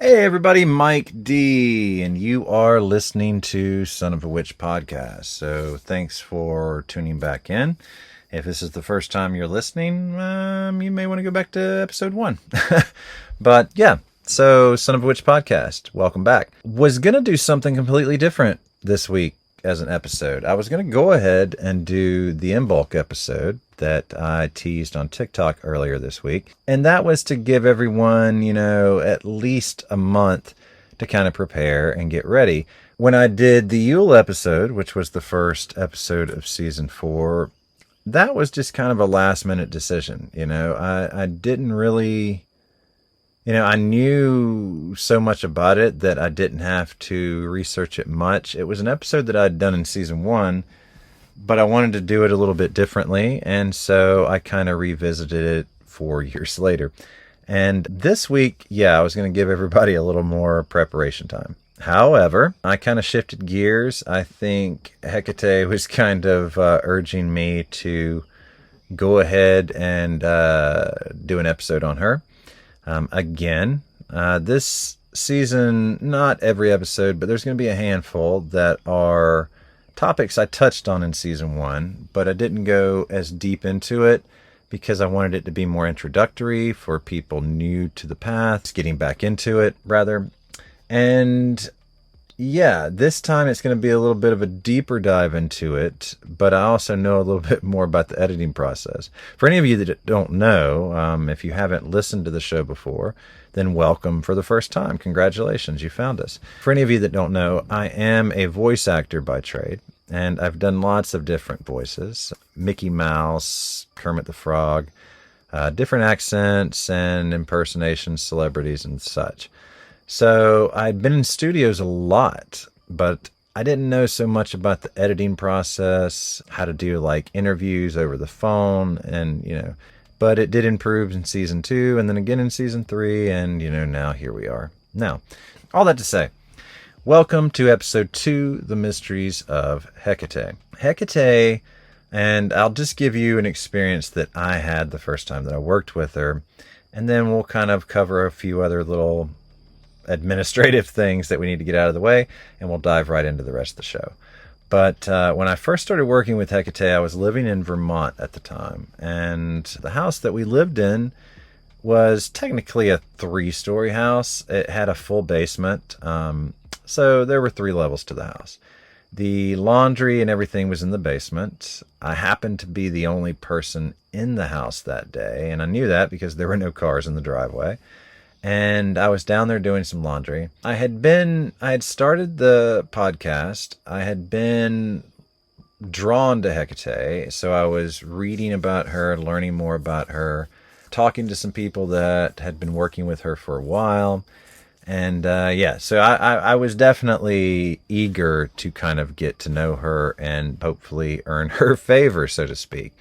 Hey everybody, Mike D, and you are listening to Son of a Witch podcast. So thanks for tuning back in. If this is the first time you're listening, you may want to go back to episode 1. But yeah, so Son of a Witch podcast, welcome back. Was going to do something completely different this week as an episode. I was going to go ahead and do the in bulk episode that I teased on TikTok earlier this week. And that was to give everyone, at least a month to kind of prepare and get ready. When I did the Yule episode, which was the first episode of season 4, that was just kind of a last minute decision. I didn't really, I knew so much about it that I didn't have to research it much. It was an episode that I'd done in season 1, but I wanted to do it a little bit differently, and so I kind of revisited it 4 years later. And this week, I was going to give everybody a little more preparation time. However, I kind of shifted gears. I think Hecate was kind of urging me to go ahead and do an episode on her. Again, this season, not every episode, but there's going to be a handful that are topics I touched on in season 1, but I didn't go as deep into it because I wanted it to be more introductory for people new to the path, getting back into it, rather. And this time it's going to be a little bit of a deeper dive into it, but I also know a little bit more about the editing process. For any of you that don't know, if you haven't listened to the show before, then welcome for the first time. Congratulations, you found us. For any of you that don't know, I am a voice actor by trade, and I've done lots of different voices. Mickey Mouse, Kermit the Frog, different accents and impersonations, celebrities and such. So I'd been in studios a lot, but I didn't know so much about the editing process, how to do like interviews over the phone, and but it did improve in season 2 and then again in season 3, and now here we are. Now, all that to say, welcome to episode 2, The Mysteries of Hecate. Hecate, and I'll just give you an experience that I had the first time that I worked with her, and then we'll kind of cover a few other little administrative things that we need to get out of the way, and we'll dive right into the rest of the show. But when I first started working with Hecate, I was living in Vermont at the time, and the house that we lived in was technically a 3-story house. It had a full basement, so there were 3 levels to the house. The laundry and everything was in the basement. I happened to be the only person in the house that day, and I knew that because there were no cars in the driveway. And I was down there doing some laundry. I had started the podcast. I had been drawn to Hecate, so I was reading about her, learning more about her, talking to some people that had been working with her for a while. And so I was definitely eager to kind of get to know her and hopefully earn her favor, so to speak.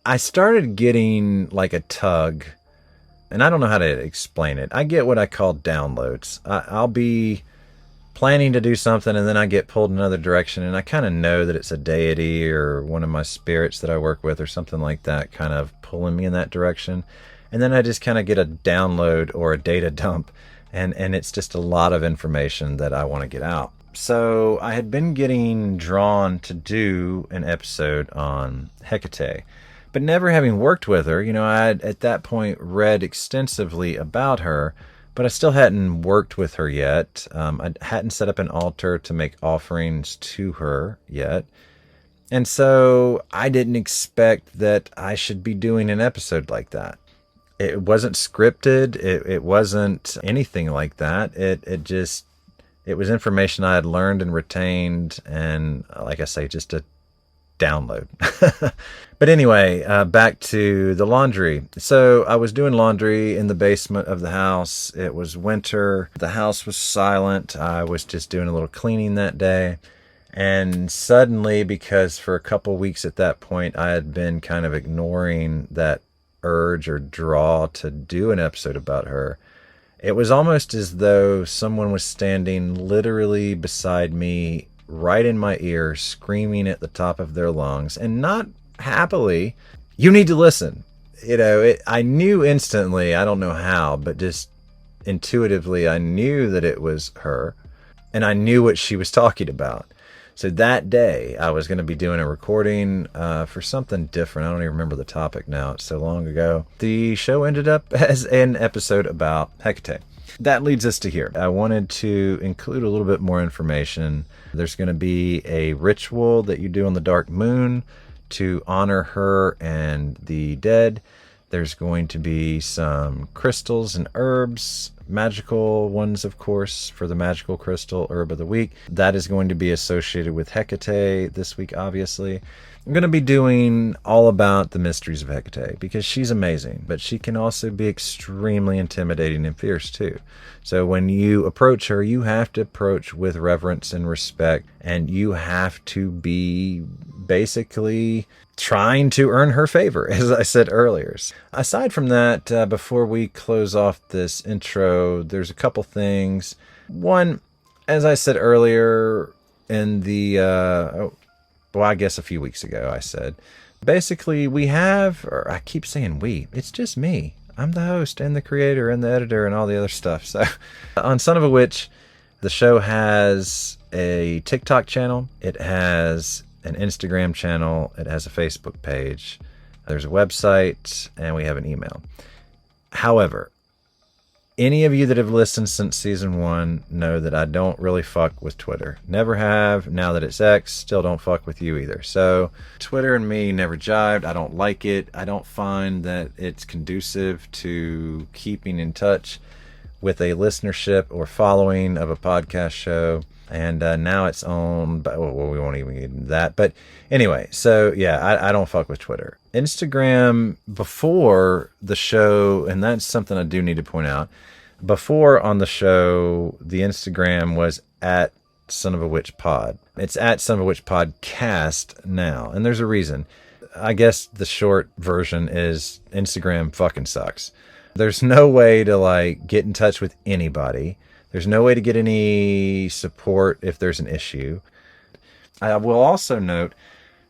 I started getting like a tug, and I don't know how to explain it. I get what I call downloads. I'll be planning to do something, and then I get pulled in another direction, and I kind of know that it's a deity or one of my spirits that I work with or something like that kind of pulling me in that direction. And then I just kind of get a download or a data dump, and it's just a lot of information that I want to get out. So I had been getting drawn to do an episode on Hecate. But never having worked with her, I had at that point read extensively about her, but I still hadn't worked with her yet. I hadn't set up an altar to make offerings to her yet. And so I didn't expect that I should be doing an episode like that. It wasn't scripted. It wasn't anything like that. It was information I had learned and retained, and like I say, just a download. But anyway, back to the laundry. So I was doing laundry in the basement of the house. It was winter. The house was silent. I was just doing a little cleaning that day. And suddenly, because for a couple weeks at that point, I had been kind of ignoring that urge or draw to do an episode about her, it was almost as though someone was standing literally beside me, right in my ear, screaming at the top of their lungs, and not happily, "You need to listen." I knew instantly, I don't know how, but just intuitively, I knew that it was her, and I knew what she was talking about. So that day, I was going to be doing a recording for something different. I don't even remember the topic now. It's so long ago. The show ended up as an episode about Hecate. That leads us to here. I wanted to include a little bit more information. There's going to be a ritual that you do on the dark moon to honor her and the dead. There's going to be some crystals and herbs, magical ones, of course, for the magical crystal herb of the week. That is going to be associated with Hecate this week, obviously. I'm going to be doing all about the mysteries of Hecate because she's amazing, but she can also be extremely intimidating and fierce too. So when you approach her, you have to approach with reverence and respect, and you have to be basically trying to earn her favor, as I said earlier. Aside from that, before we close off this intro, there's a couple things. One, as I said earlier in the, I guess a few weeks ago, I said, basically we have, or I keep saying we, it's just me. I'm the host and the creator and the editor and all the other stuff. So on Son of a Witch, the show has a TikTok channel. It has an Instagram channel. It has a Facebook page. There's a website, and we have an email. However, any of you that have listened since season 1 know that I don't really fuck with Twitter. Never have. Now that it's X, still don't fuck with you either. So Twitter and me never jived. I don't like it. I don't find that it's conducive to keeping in touch with a listenership or following of a podcast show. And now it's owned by, well, we won't even get into that. But anyway, so yeah, I don't fuck with Twitter. Instagram, before the show, and that's something I do need to point out, before on the show, the Instagram was at Son of a Witch Pod. It's at Son of a Witch Podcast now, and there's a reason. I guess the short version is Instagram fucking sucks. There's no way to get in touch with anybody. There's no way to get any support if there's an issue. I will also note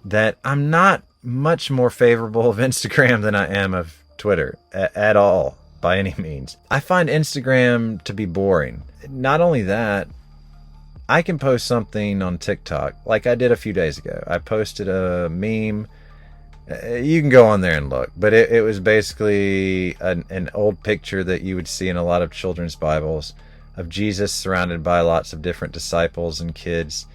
that I'm not much more favorable of Instagram than I am of Twitter at all, by any means. I find Instagram to be boring. Not only that, I can post something on TikTok like I did a few days ago. I posted a meme. You can go on there and look, but it was basically an old picture that you would see in a lot of children's Bibles of Jesus surrounded by lots of different disciples and kids.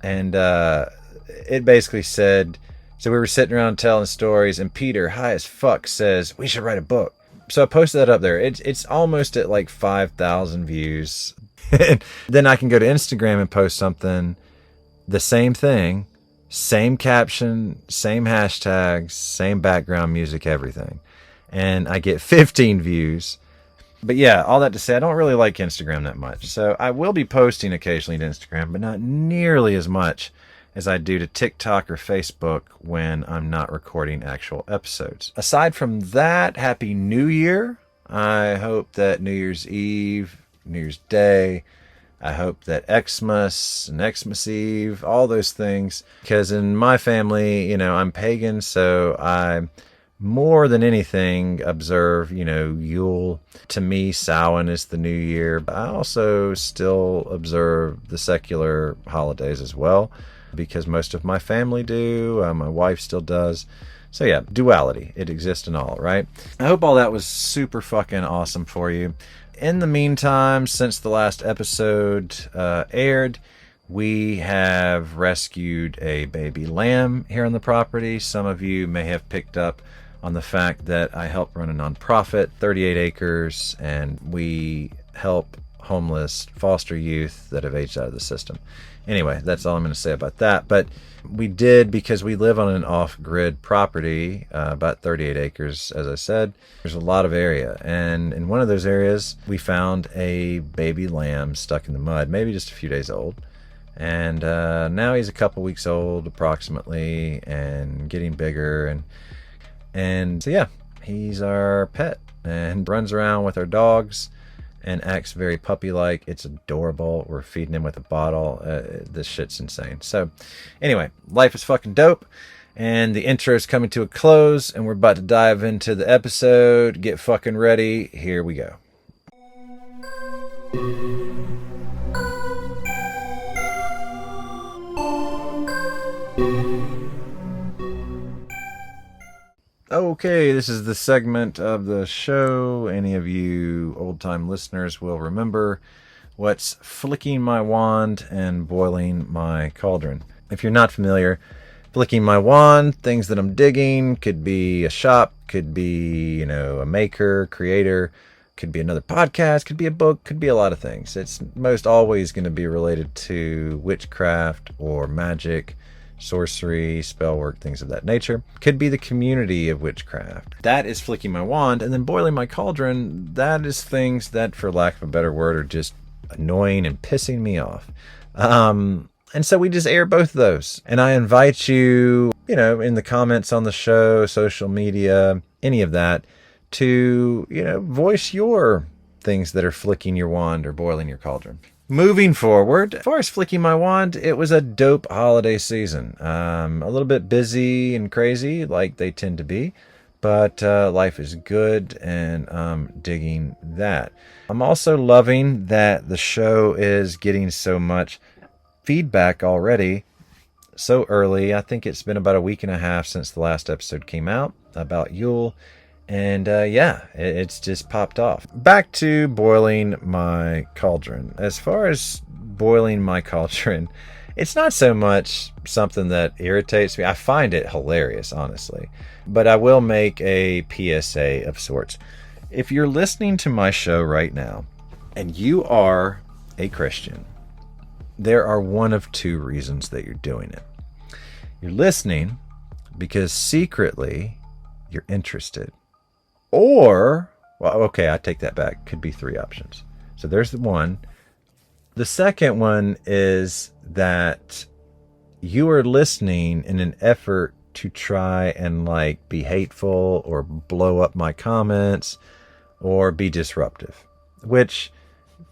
And it basically said, so we were sitting around telling stories, and Peter, high as fuck, says, we should write a book. So I posted that up there. It's almost at 5,000 views. Then I can go to Instagram and post something, the same thing, same caption, same hashtags, same background music, everything. And I get 15 views. But yeah, all that to say, I don't really like Instagram that much. So I will be posting occasionally to Instagram, but not nearly as much as I do to TikTok or Facebook when I'm not recording actual episodes. Aside from that, Happy New Year. I hope that New Year's Eve, New Year's Day, I hope that Xmas and Xmas Eve, all those things. Because in my family, I'm pagan, so I more than anything observe, Yule. To me, Samhain is the new year, but I also still observe the secular holidays as well, because most of my family do. My wife still does. So yeah, duality. It exists in all, right? I hope all that was super fucking awesome for you. In the meantime, since the last episode aired, we have rescued a baby lamb here on the property. Some of you may have picked up on the fact that I help run a nonprofit, 38 acres, and we help homeless foster youth that have aged out of the system. Anyway, that's all I'm going to say about that. But we did, because we live on an off-grid property, about 38 acres, as I said. There's a lot of area. And in one of those areas, we found a baby lamb stuck in the mud, maybe just a few days old. And now he's a couple weeks old, approximately, and getting bigger. And so, yeah, he's our pet and runs around with our dogs and acts very puppy-like. It's adorable. We're feeding him with a bottle. This shit's insane. So anyway, life is fucking dope. And the intro is coming to a close, and we're about to dive into the episode. Get fucking ready. Here we go. Okay, this is the segment of the show any of you old-time listeners will remember. What's flicking my wand and boiling my cauldron? If you're not familiar, flicking my wand, things that I'm digging, could be a shop, could be, a maker, creator, could be another podcast, could be a book, could be a lot of things. It's most always going to be related to witchcraft or magic, sorcery, spell work, things of that nature. Could be the community of witchcraft. That is flicking my wand. And then boiling my cauldron, that is things that, for lack of a better word, are just annoying and pissing me off. And so we just air both of those. And I invite you, in the comments on the show, social media, any of that, to, voice your things that are flicking your wand or boiling your cauldron. Moving forward, as far as flicking my wand, it was a dope holiday season. A little bit busy and crazy, like they tend to be, but life is good, and I'm digging that. I'm also loving that the show is getting so much feedback already so early. I think it's been about a week and a half since the last episode came out about Yule. And it's just popped off. Back to boiling my cauldron. As far as boiling my cauldron, it's not so much something that irritates me. I find it hilarious, honestly. But I will make a PSA of sorts. If you're listening to my show right now, and you are a Christian, there are one of two reasons that you're doing it. You're listening because secretly you're interested. Or, I take that back. Could be three options. So there's the one. The second one is that you are listening in an effort to try and be hateful or blow up my comments or be disruptive, which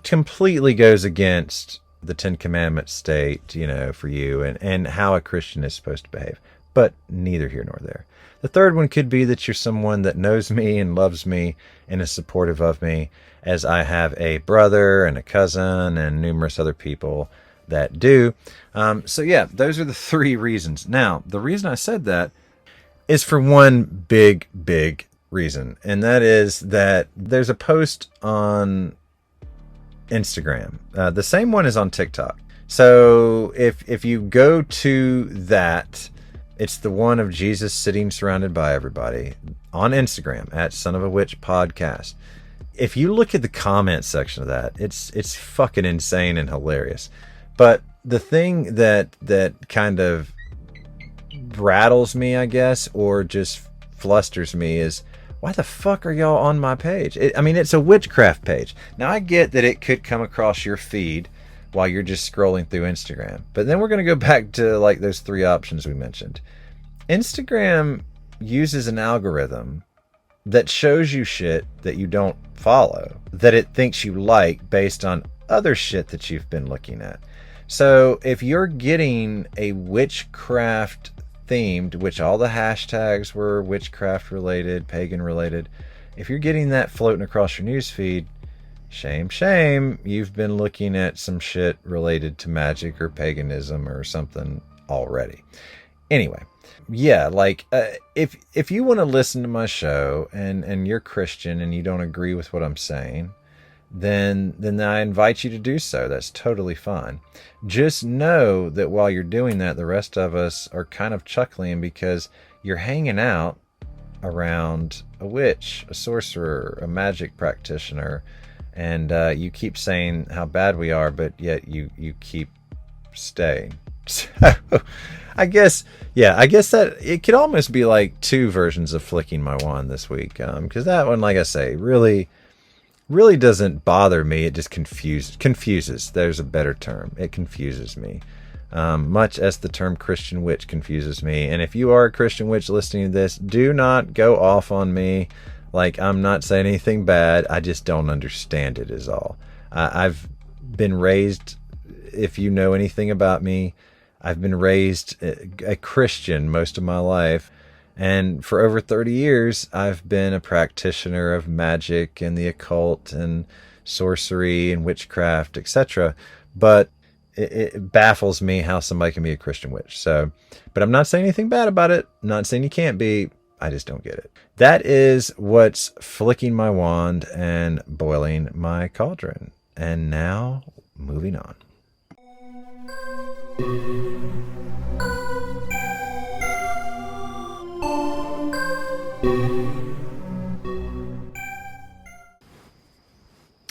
completely goes against the Ten Commandments state, for you and how a Christian is supposed to behave. But neither here nor there. The third one could be that you're someone that knows me and loves me and is supportive of me, as I have a brother and a cousin and numerous other people that do. Those are the three reasons. Now, the reason I said that is for one big reason, and that is that there's a post on Instagram. The same one is on TikTok. So if you go to that, it's the one of Jesus sitting surrounded by everybody on Instagram at Son of a Witch Podcast. If you look at the comment section of that, it's fucking insane and hilarious. But the thing that kind of rattles me, I guess, or just flusters me is, why the fuck are y'all on my page? It's a witchcraft page. Now, I get that it could come across your feed while you're just scrolling through Instagram. But then we're going to go back to those three options we mentioned. Instagram uses an algorithm that shows you shit that you don't follow, that it thinks you like based on other shit that you've been looking at. So if you're getting a witchcraft themed, which all the hashtags were witchcraft related, pagan related, if you're getting that floating across your newsfeed, shame, you've been looking at some shit related to magic or paganism or something already. Anyway, if you want to listen to my show and you're Christian and you don't agree with what I'm saying, then I invite you to do so. That's totally fine. Just know that while you're doing that, the rest of us are kind of chuckling because you're hanging out around a witch, a sorcerer, a magic practitioner, and you keep saying how bad we are, but yet you keep staying. So I guess that it could almost be like two versions of flicking my wand this week, because that one, like I say, really doesn't bother me. It just confuses. There's a better term. It confuses me, much as the term Christian witch confuses me. And if you are a Christian witch listening to this, do not go off on me. I'm not saying anything bad. I just don't understand it is all. I've been raised, if you know anything about me, I've been raised a Christian most of my life. And for over 30 years, I've been a practitioner of magic and the occult and sorcery and witchcraft, etc. But it baffles me how somebody can be a Christian witch. So, but I'm not saying anything bad about it. I'm not saying you can't be. I just don't get it. That is what's flicking my wand and boiling my cauldron. And now, moving on.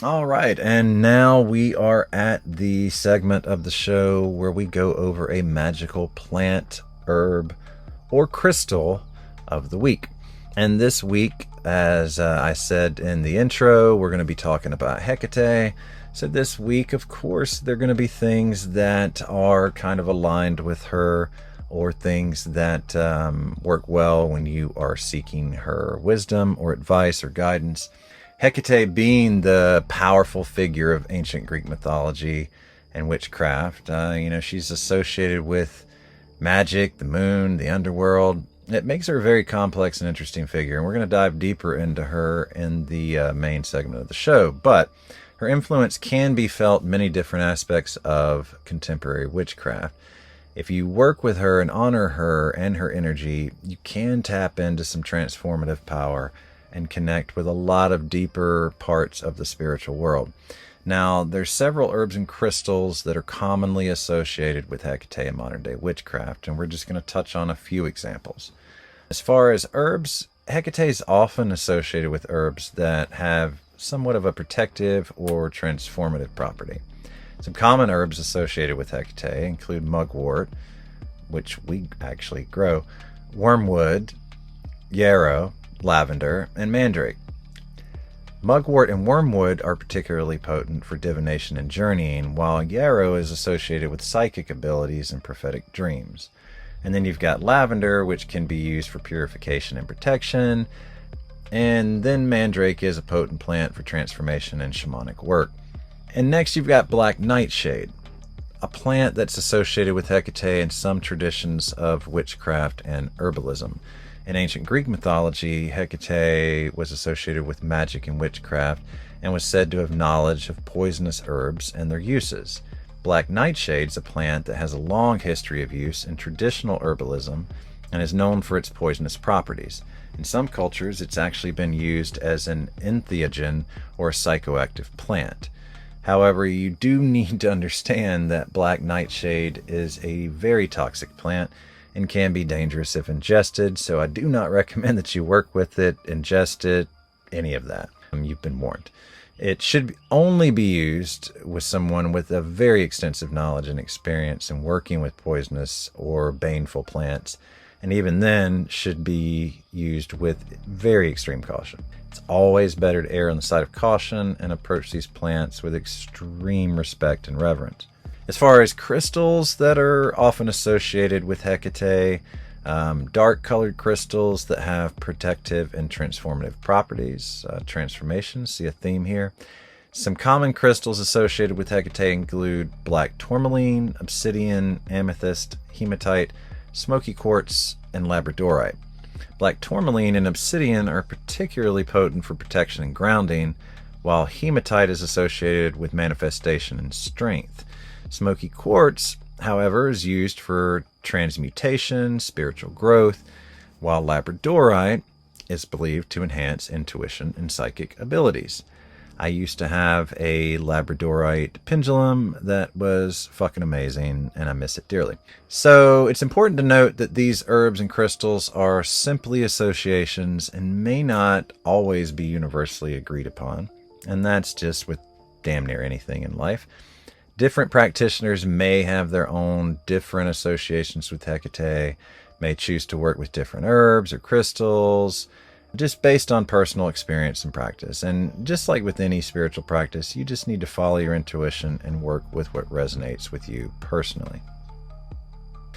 All right, and now we are at the segment of the show where we go over a magical plant, herb, or crystal of the week. And this week, as I said in the intro, we're going to be talking about Hecate. So this week, of course, there are going to be things that are kind of aligned with her, or things that work well when you are seeking her wisdom or advice or guidance. Hecate being the powerful figure of ancient Greek mythology and witchcraft, she's associated with magic, the moon, the underworld. It makes her a very complex and interesting figure, and we're going to dive deeper into her in the main segment of the show. But her influence can be felt in many different aspects of contemporary witchcraft. If you work with her and honor her and her energy, you can tap into some transformative power and connect with a lot of deeper parts of the spiritual world. Now, there's several herbs and crystals that are commonly associated with Hecate in modern day witchcraft, and we're just going to touch on a few examples. As far as herbs, Hecate is often associated with herbs that have somewhat of a protective or transformative property. Some common herbs associated with Hecate include mugwort, which we actually grow, wormwood, yarrow, lavender, and mandrake. Mugwort and wormwood are particularly potent for divination and journeying, while yarrow is associated with psychic abilities and prophetic dreams. And then you've got lavender, which can be used for purification and protection. And then mandrake is a potent plant for transformation and shamanic work. And next you've got black nightshade, a plant that's associated with Hecate in some traditions of witchcraft and herbalism. In ancient Greek mythology, Hecate was associated with magic and witchcraft and was said to have knowledge of poisonous herbs and their uses. Black nightshade is a plant that has a long history of use in traditional herbalism and is known for its poisonous properties. In some cultures, it's actually been used as an entheogen or a psychoactive plant. However, you do need to understand that black nightshade is a very toxic plant and can be dangerous if ingested, so I do not recommend that you work with it, ingest it, any of that. You've been warned. It should only be used with someone with a very extensive knowledge and experience in working with poisonous or baneful plants, and even then should be used with very extreme caution. It's always better to err on the side of caution and approach these plants with extreme respect and reverence. As far as crystals that are often associated with Hecate, dark colored crystals that have protective and transformative properties, transformations, see a theme here. Some common crystals associated with Hecate include black tourmaline, obsidian, amethyst, hematite, smoky quartz, and labradorite. Black tourmaline and obsidian are particularly potent for protection and grounding, while hematite is associated with manifestation and strength. Smoky quartz, however, is used for transmutation, spiritual growth, while labradorite is believed to enhance intuition and psychic abilities. I used to have a labradorite pendulum that was fucking amazing, and I miss it dearly. So it's important to note that these herbs and crystals are simply associations and may not always be universally agreed upon, and that's just with damn near anything in life. Different practitioners may have their own different associations with Hecate, may choose to work with different herbs or crystals, just based on personal experience and practice. And just like with any spiritual practice, you just need to follow your intuition and work with what resonates with you personally.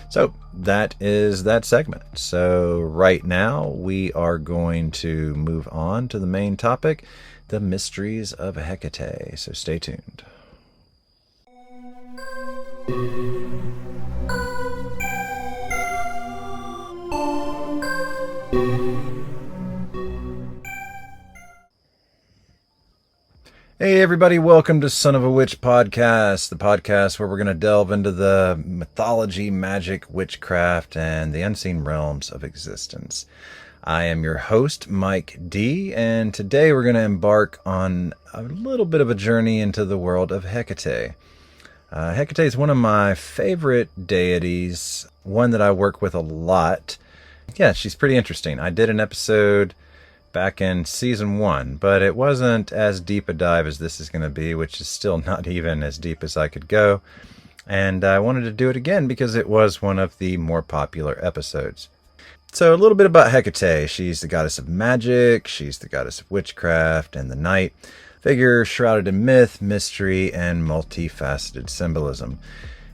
So that is that segment. So right now we are going to move on to the main topic, the mysteries of Hecate. So stay tuned. Hey everybody, welcome to Son of a Witch Podcast, the podcast where we're going to delve into the mythology, magic, witchcraft, and the unseen realms of existence. I am your host, Mike D, and today we're going to embark on a little bit of a journey into the world of Hecate. Hecate is one of my favorite deities, one that I work with a lot. Yeah, she's pretty interesting. I did an episode back in season 1, but it wasn't as deep a dive as this is going to be, which is still not even as deep as I could go. And I wanted to do it again because it was one of the more popular episodes. So a little bit about Hecate. She's the goddess of magic, she's the goddess of witchcraft and the night, figure shrouded in myth, mystery, and multifaceted symbolism.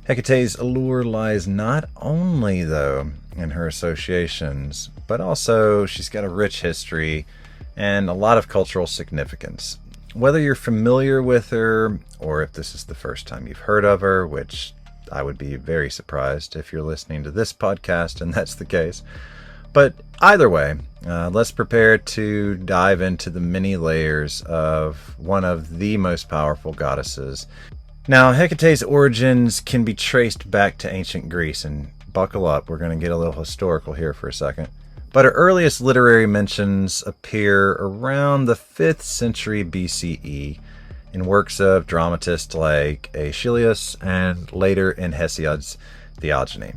Hecate's allure lies not only, though, in her associations, but also she's got a rich history and a lot of cultural significance. Whether you're familiar with her, or if this is the first time you've heard of her, which I would be very surprised if you're listening to this podcast and that's the case. But either way, let's prepare to dive into the many layers of one of the most powerful goddesses. Now, Hecate's origins can be traced back to ancient Greece, and buckle up, we're going to get a little historical here for a second. But her earliest literary mentions appear around the 5th century BCE in works of dramatists like Aeschylus and later in Hesiod's Theogony.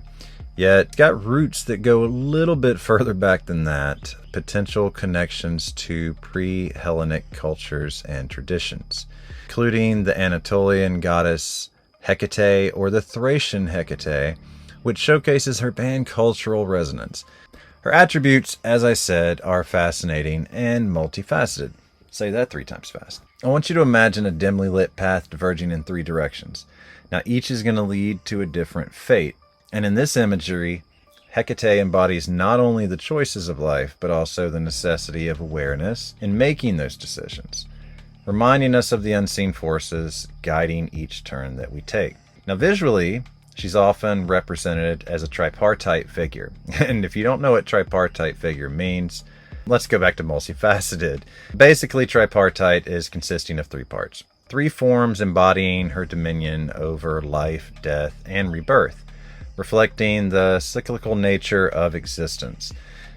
Yet, it's got roots that go a little bit further back than that, potential connections to pre-Hellenic cultures and traditions, including the Anatolian goddess Hecate or the Thracian Hecate, which showcases her pan-cultural resonance. Her attributes, as I said, are fascinating and multifaceted. Say that 3 times fast. I want you to imagine a dimly lit path diverging in 3 directions. Now each is going to lead to a different fate. And in this imagery, Hecate embodies not only the choices of life, but also the necessity of awareness in making those decisions, reminding us of the unseen forces guiding each turn that we take. Now visually, she's often represented as a tripartite figure. And if you don't know what tripartite figure means, let's go back to multifaceted. Basically, tripartite is consisting of 3 parts. 3 forms embodying her dominion over life, death, and rebirth, reflecting the cyclical nature of existence.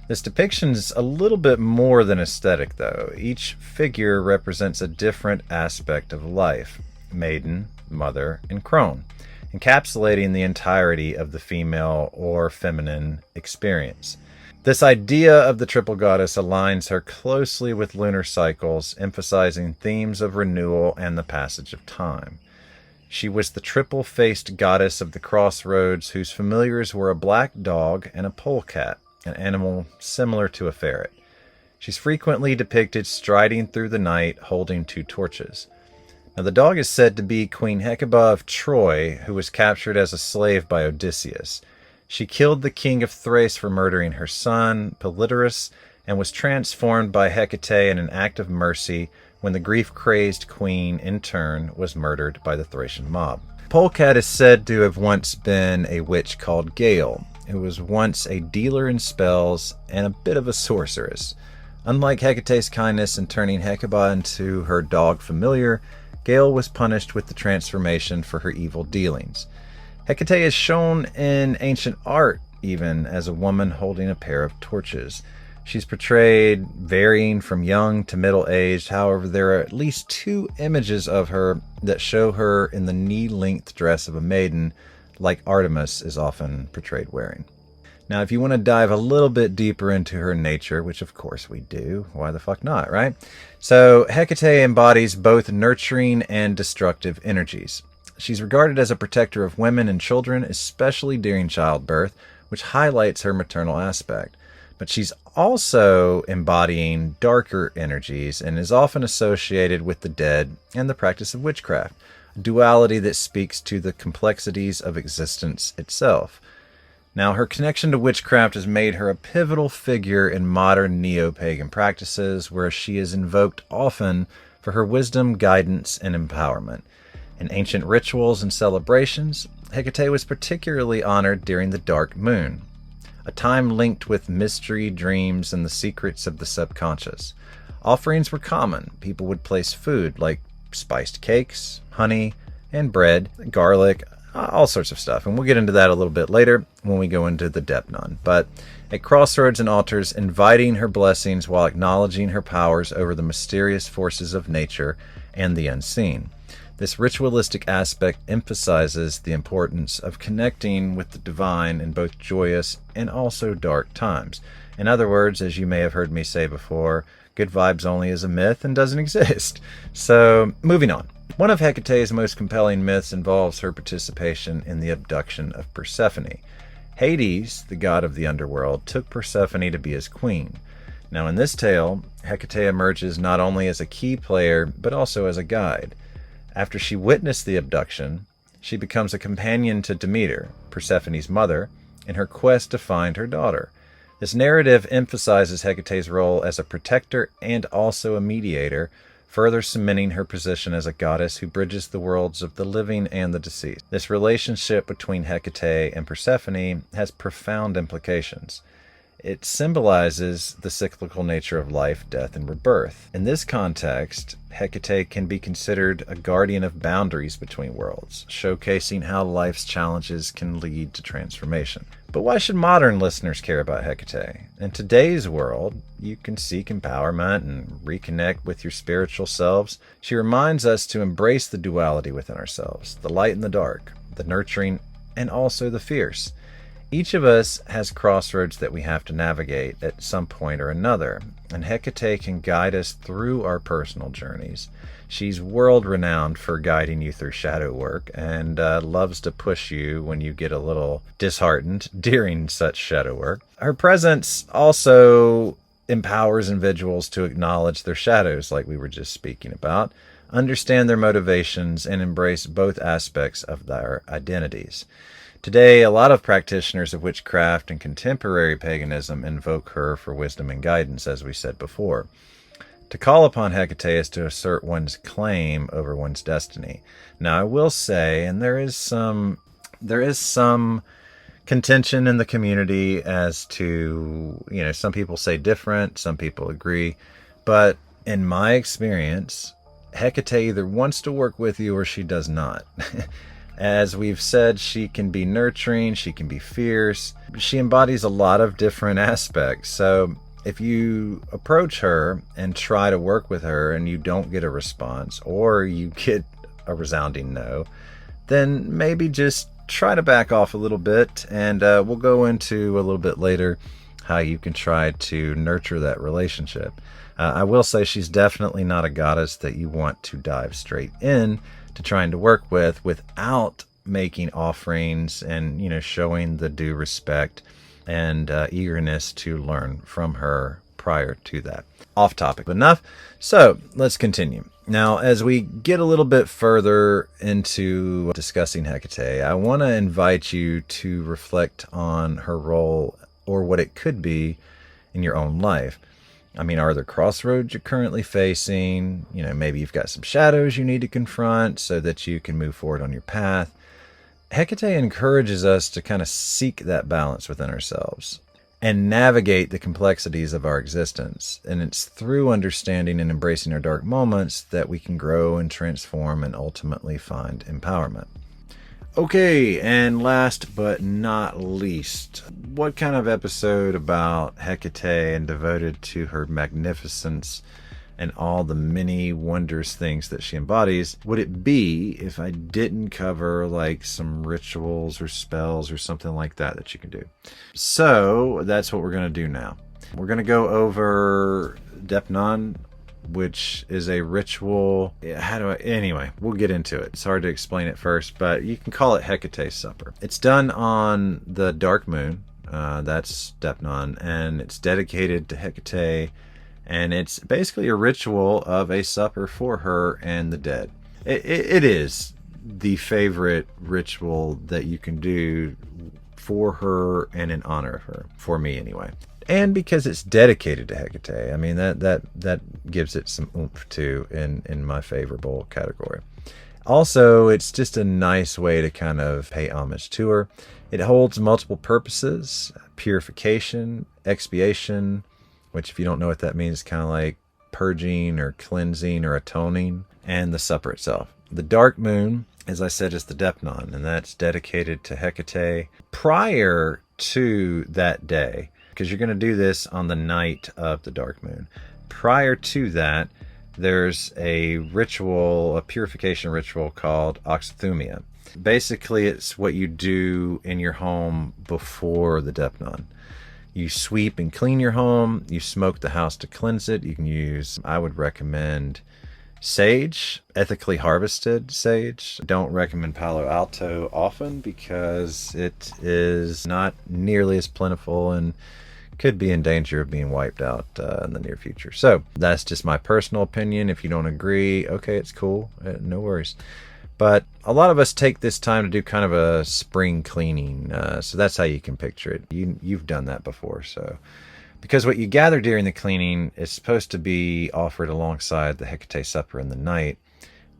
This depiction is a little bit more than aesthetic, though. Each figure represents a different aspect of life: maiden, mother, and crone, encapsulating the entirety of the female or feminine experience. This idea of the triple goddess aligns her closely with lunar cycles, emphasizing themes of renewal and the passage of time. She was the triple-faced goddess of the crossroads whose familiars were a black dog and a polecat, an animal similar to a ferret. She's frequently depicted striding through the night holding 2 torches. Now, the dog is said to be Queen Hecuba of Troy, who was captured as a slave by Odysseus. She killed the king of Thrace for murdering her son, Polytorus, and was transformed by Hecate in an act of mercy when the grief-crazed queen, in turn, was murdered by the Thracian mob. Polecat is said to have once been a witch called Gale, who was once a dealer in spells and a bit of a sorceress. Unlike Hecate's kindness in turning Hecuba into her dog familiar, Gale was punished with the transformation for her evil dealings. Hecate is shown in ancient art even as a woman holding a pair of torches. She's portrayed varying from young to middle-aged. However, there are at least 2 images of her that show her in the knee-length dress of a maiden, like Artemis is often portrayed wearing. Now, if you want to dive a little bit deeper into her nature, which of course we do, why the fuck not, right? So, Hecate embodies both nurturing and destructive energies. She's regarded as a protector of women and children, especially during childbirth, which highlights her maternal aspect. But she's also embodying darker energies and is often associated with the dead and the practice of witchcraft, a duality that speaks to the complexities of existence itself. Now, her connection to witchcraft has made her a pivotal figure in modern neo-pagan practices, where she is invoked often for her wisdom, guidance, and empowerment. In ancient rituals and celebrations, Hecate was particularly honored during the dark moon, a time linked with mystery, dreams, and the secrets of the subconscious. Offerings were common. People would place food, like spiced cakes, honey, and bread, garlic, all sorts of stuff. And we'll get into that a little bit later when we go into the Deipnon. But at crossroads and altars, inviting her blessings while acknowledging her powers over the mysterious forces of nature and the unseen. This ritualistic aspect emphasizes the importance of connecting with the divine in both joyous and also dark times. In other words, as you may have heard me say before, good vibes only is a myth and doesn't exist. So, moving on. One of Hecate's most compelling myths involves her participation in the abduction of Persephone. Hades, the god of the underworld, took Persephone to be his queen. Now, in this tale, Hecate emerges not only as a key player, but also as a guide. After she witnessed the abduction, she becomes a companion to Demeter, Persephone's mother, in her quest to find her daughter. This narrative emphasizes Hecate's role as a protector and also a mediator, further cementing her position as a goddess who bridges the worlds of the living and the deceased. This relationship between Hecate and Persephone has profound implications. It symbolizes the cyclical nature of life, death, and rebirth. In this context, Hecate can be considered a guardian of boundaries between worlds, showcasing how life's challenges can lead to transformation. But why should modern listeners care about Hecate? In today's world, you can seek empowerment and reconnect with your spiritual selves. She reminds us to embrace the duality within ourselves, the light and the dark, the nurturing and also the fierce. Each of us has crossroads that we have to navigate at some point or another, and Hecate can guide us through our personal journeys. She's world-renowned for guiding you through shadow work and loves to push you when you get a little disheartened during such shadow work. Her presence also empowers individuals to acknowledge their shadows, like we were just speaking about, understand their motivations, and embrace both aspects of their identities. Today, a lot of practitioners of witchcraft and contemporary paganism invoke her for wisdom and guidance, as we said before. To call upon Hecate is to assert one's claim over one's destiny. Now, I will say, and there is some contention in the community as to, some people say different, some people agree, but in my experience, Hecate either wants to work with you or she does not. As we've said, she can be nurturing, she can be fierce. She embodies a lot of different aspects. So if you approach her and try to work with her and you don't get a response, or you get a resounding no, then maybe just try to back off a little bit, and we'll go into a little bit later how you can try to nurture that relationship. I will say she's definitely not a goddess that you want to dive straight in to trying to work with without making offerings and, showing the due respect and eagerness to learn from her prior to that. Off topic enough. So let's continue. Now, as we get a little bit further into discussing Hecate, I want to invite you to reflect on her role or what it could be in your own life. I mean, are there crossroads you're currently facing? Maybe you've got some shadows you need to confront so that you can move forward on your path. Hecate encourages us to kind of seek that balance within ourselves and navigate the complexities of our existence. And it's through understanding and embracing our dark moments that we can grow and transform and ultimately find empowerment. Okay, and last but not least, what kind of episode about Hecate and devoted to her magnificence and all the many wondrous things that she embodies would it be if I didn't cover like some rituals or spells or something like that you can do? So that's what we're going to do now. We're going to go over Deipnon, which is a ritual. Anyway, we'll get into it. It's hard to explain it first, but you can call it Hecate's Supper. It's done on the dark moon. That's Deipnon, and it's dedicated to Hecate, and it's basically a ritual of a supper for her and the dead. It is the favorite ritual that you can do for her and in honor of her, for me anyway. And because it's dedicated to Hecate, I mean, that gives it some oomph too in my favorable category. Also, it's just a nice way to kind of pay homage to her. It holds multiple purposes: purification, expiation, which if you don't know what that means, kind of like purging or cleansing or atoning, and the supper itself. The dark moon, as I said, is the Deipnon, and that's dedicated to Hecate prior to that day, because you're going to do this on the night of the dark moon. Prior to that, there's a ritual, a purification ritual called oxythumia. Basically, it's what you do in your home before the Deipnon. You sweep and clean your home. You smoke the house to cleanse it. You can use, I would recommend, sage, ethically harvested sage. Don't recommend Palo Alto often because it is not nearly as plentiful and could be in danger of being wiped out in the near future. So that's just my personal opinion. If you don't agree, okay, it's cool. No worries. But a lot of us take this time to do kind of a spring cleaning. So that's how you can picture it. You've done that before. So because what you gather during the cleaning is supposed to be offered alongside the Hecate supper in the night.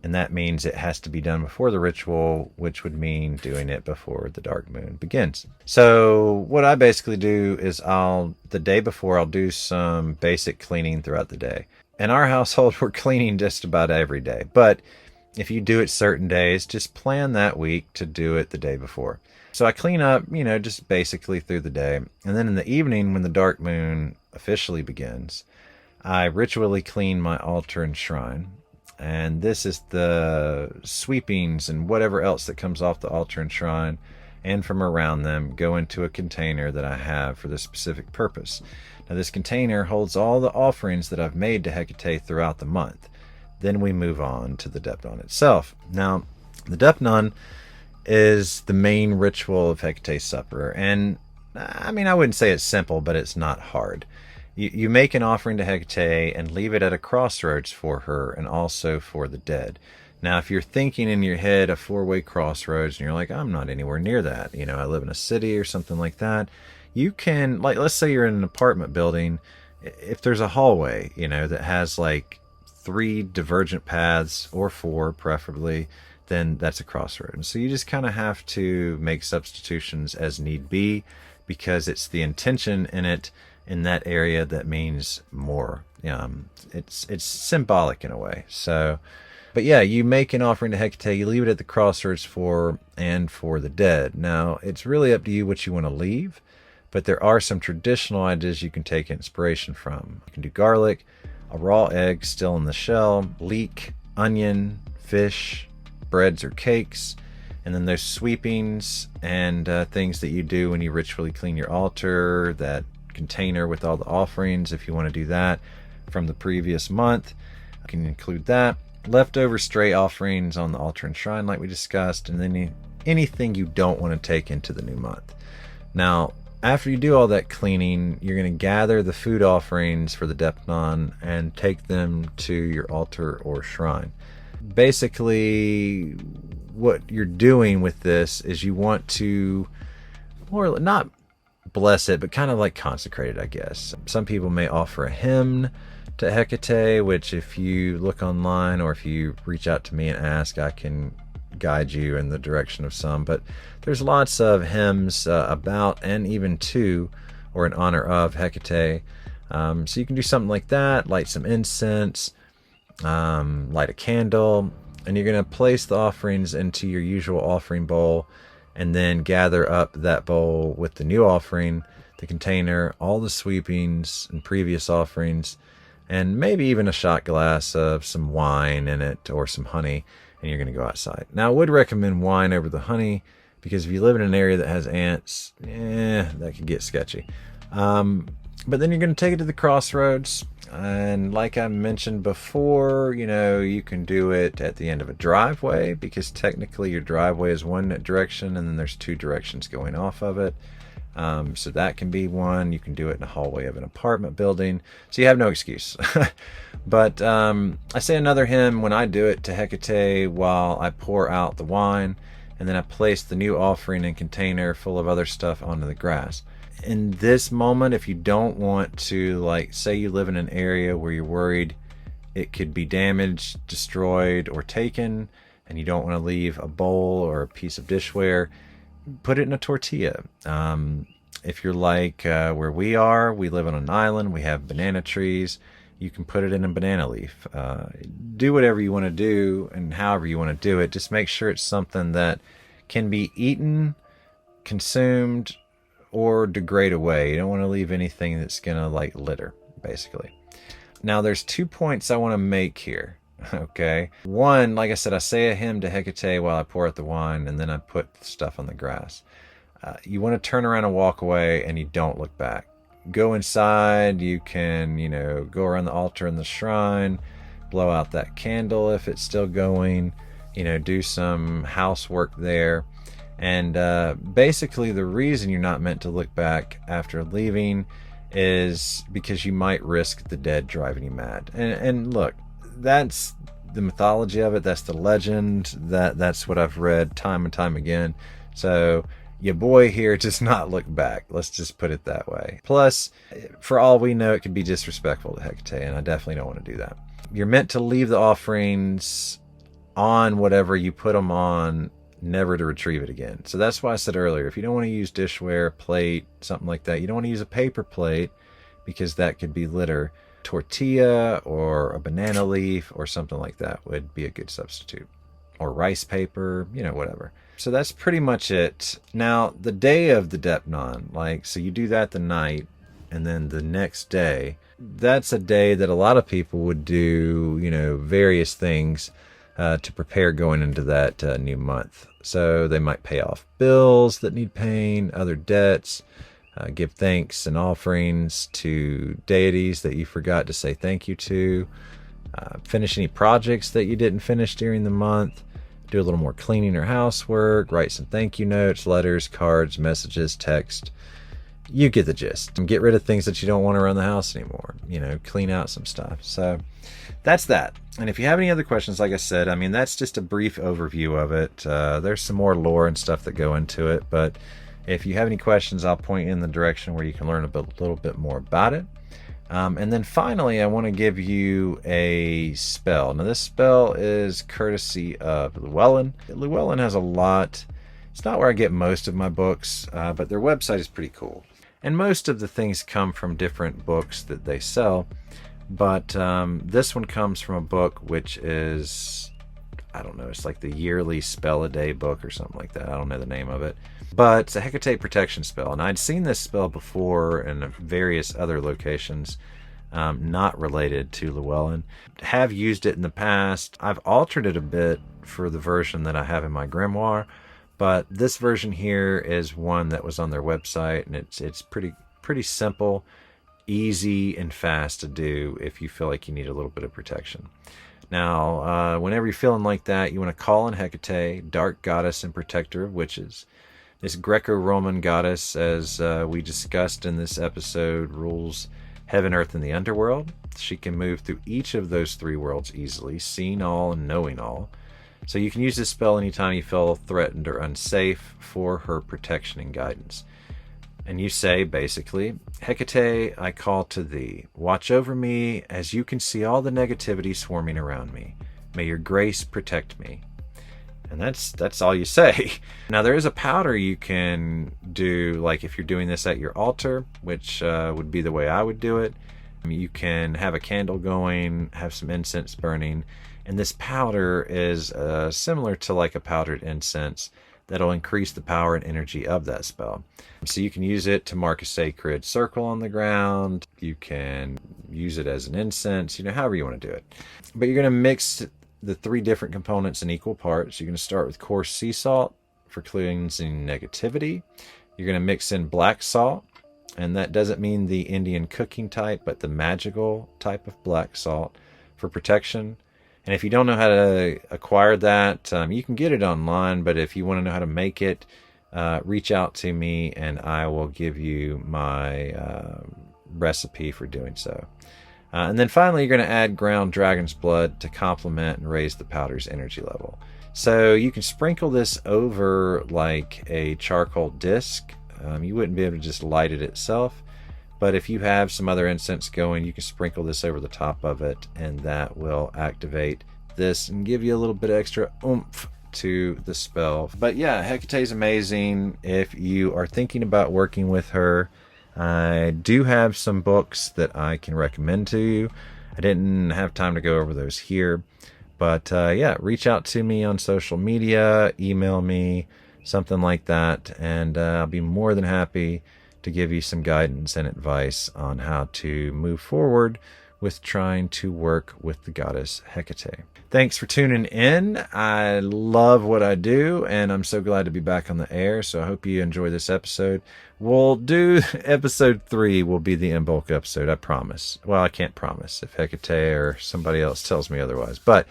And that means it has to be done before the ritual, which would mean doing it before the dark moon begins. So what I basically do is the day before, I'll do some basic cleaning throughout the day. In our household, we're cleaning just about every day. But if you do it certain days, just plan that week to do it the day before. So I clean up, just basically through the day. And then in the evening, when the dark moon officially begins, I ritually clean my altar and shrine. And this is the sweepings and whatever else that comes off the altar and shrine and from around them go into a container that I have for this specific purpose. Now this container holds all the offerings that I've made to Hecate throughout the month. Then we move on to the Deipnon itself. Now, the Deipnon is the main ritual of Hecate's supper. And I wouldn't say it's simple, but it's not hard. You make an offering to Hecate and leave it at a crossroads for her and also for the dead. Now, if you're thinking in your head a four-way crossroads and you're like, I'm not anywhere near that. I live in a city or something like that. You can, let's say you're in an apartment building. If there's a hallway, that has 3 divergent paths or 4 preferably, then that's a crossroad. So you just kind of have to make substitutions as need be because it's the intention in that area that means more. It's symbolic in a way. So, but yeah, you make an offering to Hecate, you leave it at the crossroads for the dead. Now, it's really up to you what you want to leave, but there are some traditional ideas you can take inspiration from. You can do garlic, a raw egg still in the shell, leek, onion, fish, breads or cakes, and then there's sweepings and things that you do when you ritually clean your altar, that container with all the offerings, if you want to do that from the previous month. You can include that. Leftover stray offerings on the altar and shrine like we discussed, and then anything you don't want to take into the new month. Now, after you do all that cleaning, you're going to gather the food offerings for the Deipnon and take them to your altar or shrine. Basically, what you're doing with this is you want to, or not bless it, but kind of consecrate it, I guess. Some people may offer a hymn to Hecate, which if you look online or if you reach out to me and ask, I can guide you in the direction of some. But there's lots of hymns about and even to or in honor of Hecate. So you can do something like that, light some incense, light a candle, and you're going to place the offerings into your usual offering bowl and then gather up that bowl with the new offering, the container, all the sweepings and previous offerings, and maybe even a shot glass of some wine in it or some honey, and you're going to go outside. Now, I would recommend wine over the honey because if you live in an area that has ants, that could get sketchy. But then you're going to take it to the crossroads, and like I mentioned before, you can do it at the end of a driveway because technically your driveway is one direction and then there's 2 directions going off of it. So that can be one. You can do it in a hallway of an apartment building. So you have no excuse. But I say another hymn when I do it to Hecate while I pour out the wine, and then I place the new offering and container full of other stuff onto the grass. In this moment, if you don't want to, say you live in an area where you're worried it could be damaged, destroyed, or taken, and you don't want to leave a bowl or a piece of dishware, put it in a tortilla. If you're like where we are, we live on an island, we have banana trees. You can put it in a banana leaf. Do whatever you want to do and however you want to do it. Just make sure it's something that can be eaten, consumed, or degrade away. You don't want to leave anything that's going to like litter, basically. Now, there's 2 points I want to make here. Okay. One, like I said, I say a hymn to Hecate while I pour out the wine, and then I put stuff on the grass. You want to turn around and walk away, and you don't look back. Go inside. You can, go around the altar in the shrine, blow out that candle if it's still going, do some housework there. And basically the reason you're not meant to look back after leaving is because you might risk the dead driving you mad. And look, that's the mythology of it. That's the legend. That's what I've read time and time again. So your boy here does not look back. Let's just put it that way. Plus, for all we know, it could be disrespectful to Hecate, and I definitely don't want to do that. You're meant to leave the offerings on whatever you put them on, never to retrieve it again. So that's why I said earlier, if you don't want to use dishware, plate, something like that, you don't want to use a paper plate because that could be litter. Tortilla or a banana leaf or something like that would be a good substitute. Or rice paper, whatever. So that's pretty much it. Now, the day of the Depnon, so you do that the night, and then the next day, that's a day that a lot of people would do, various things to prepare going into that new month. So they might pay off bills that need paying, other debts, give thanks and offerings to deities that you forgot to say thank you to, finish any projects that you didn't finish during the month, do a little more cleaning or housework, write some thank you notes, letters, cards, messages, text. You get the gist. And get rid of things that you don't want around the house anymore. Clean out some stuff. So that's that. And if you have any other questions, like I said, that's just a brief overview of it. There's some more lore and stuff that go into it. But if you have any questions, I'll point you in the direction where you can learn a little bit more about it. And then finally, I want to give you a spell. Now, this spell is courtesy of Llewellyn. Llewellyn has a lot. It's not where I get most of my books, but their website is pretty cool. And most of the things come from different books that they sell. But this one comes from a book which is, I don't know, it's like the yearly spell a day book or something like that. I don't know the name of it. But it's a Hecate protection spell. And I'd seen this spell before in various other locations, not related to Llewellyn. Have used it in the past. I've altered it a bit for the version that I have in my grimoire. But this version here is one that was on their website, and it's pretty simple, easy, and fast to do if you feel like you need a little bit of protection. Now, whenever you're feeling like that, you want to call on Hecate, dark goddess and protector of witches. This Greco-Roman goddess, as we discussed in this episode, rules heaven, earth, and the underworld. She can move through each of those three worlds easily, seeing all and knowing all. So you can use this spell anytime you feel threatened or unsafe for her protection and guidance. And you say, basically, Hecate, I call to thee. Watch over me as you can see all the negativity swarming around me. May your grace protect me. And that's all you say. Now, there is a powder you can do, like if you're doing this at your altar, which would be the way I would do it. You can have a candle going, have some incense burning, and this powder is similar to like a powdered incense that'll increase the power and energy of that spell. So you can use it to mark a sacred circle on the ground. You can use it as an incense, however you want to do it. But you're going to mix the three different components in equal parts. You're going to start with coarse sea salt for cleansing negativity. You're going to mix in black salt, and that doesn't mean the Indian cooking type, but the magical type of black salt for protection. And if you don't know how to acquire that, you can get it online, but if you want to know how to make it, reach out to me and I will give you my recipe for doing so. And then finally, you're going to add ground dragon's blood to complement and raise the powder's energy level. So you can sprinkle this over like a charcoal disc. You wouldn't be able to just light it itself. But if you have some other incense going, you can sprinkle this over the top of it, and that will activate this and give you a little bit extra oomph to the spell. But yeah, Hecate's amazing. If you are thinking about working with her, I do have some books that I can recommend to you. I didn't have time to go over those here. But yeah, reach out to me on social media, email me, something like that, and I'll be more than happy to give you some guidance and advice on how to move forward with trying to work with the goddess Hecate. Thanks for tuning in. I love what I do, and I'm so glad to be back on the air, so I hope you enjoy this episode. We'll do episode 3 will be the in bulk episode, I promise. Well, I can't promise if Hecate or somebody else tells me otherwise, but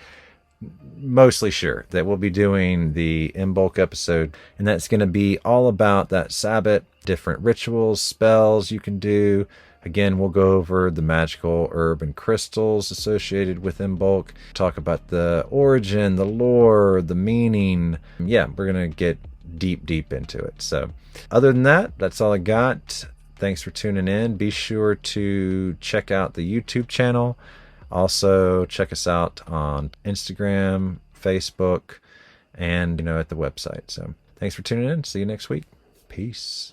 mostly sure that we'll be doing the in bulk episode, and that's going to be all about that Sabbath, different rituals, spells you can do. Again, we'll go over the magical herb and crystals associated with in bulk, talk about the origin, the lore, the meaning. Yeah, we're going to get deep into it. So other than that, that's all I got. Thanks for tuning in. Be sure to check out the YouTube channel. Also, check us out on Instagram, Facebook, and at the website. So thanks for tuning in. See you next week. Peace.